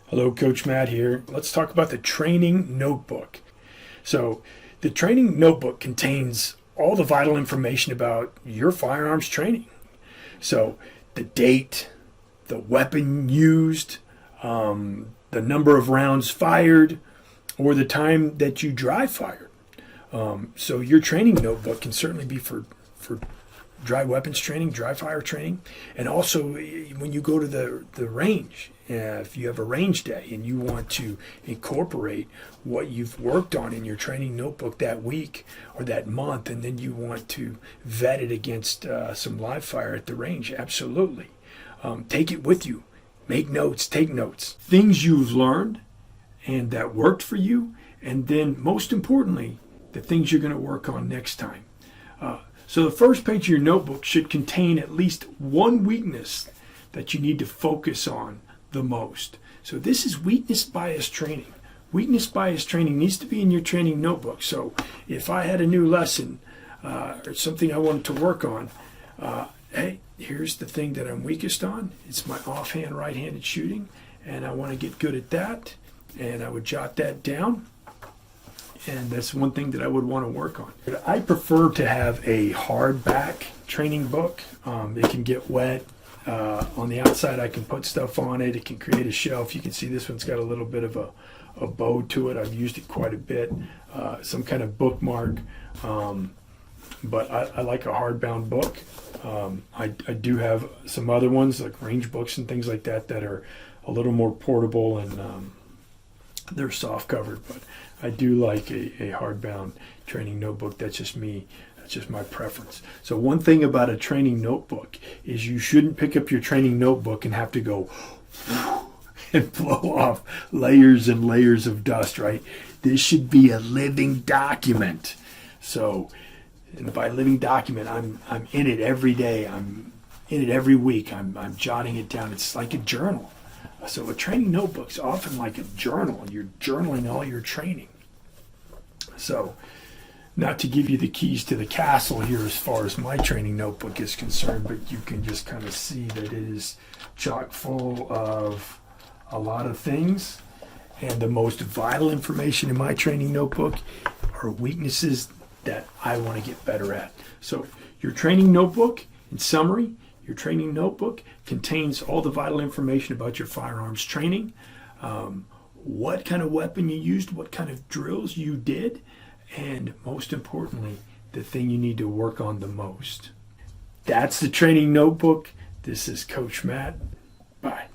Hello, Coach Matt here. Let's talk about the training notebook. So, the training notebook contains all the vital information about your firearms training. So, the date, the weapon used, the number of rounds fired, or the time that you dry fired. So, your training notebook can certainly be for dry weapons training, dry fire training, and also when you go to the range. If you have a range day and you want to incorporate what you've worked on in your training notebook that week or that month, and then you want to vet it against some live fire at the range, absolutely. Take it with you. Make notes, take notes. Things you've learned and that worked for you, and then most importantly, the things you're going to work on next time. So the first page of your notebook should contain at least one weakness that you need to focus on the most. So this is weakness bias training. Weakness bias training needs to be in your training notebook. So if I had a new lesson or something I wanted to work on, hey, here's the thing that I'm weakest on. It's my offhand right-handed shooting, and I want to get good at that. And I would jot that down. And that's one thing that I would want to work on. I prefer to have a hardback training book. It can get wet. On the outside, I can put stuff on it. It can create a shelf. You can see this one's got a little bit of a bow to it. I've used it quite a bit. Some kind of bookmark. But I like a hardbound book. I do have some other ones like range books and things like that that are a little more portable and they're soft covered, but I do like a hardbound training notebook. That's just me. That's just my preference. So one thing about a training notebook is you shouldn't pick up your training notebook and have to go and blow off layers and layers of dust, right? This should be a living document. So, and by living document, I'm in it every day. I'm in it every week. I'm jotting it down. It's like a journal. So a training notebook's often like a journal, and you're journaling all your training. So, not to give you the keys to the castle here as far as my training notebook is concerned, but you can just kind of see that it is chock full of a lot of things. And the most vital information in my training notebook are weaknesses that I want to get better at. So your training notebook, in summary, your training notebook contains all the vital information about your firearms training, what kind of weapon you used, what kind of drills you did, and most importantly, the thing you need to work on the most. That's the training notebook. This is Coach Matt. Bye.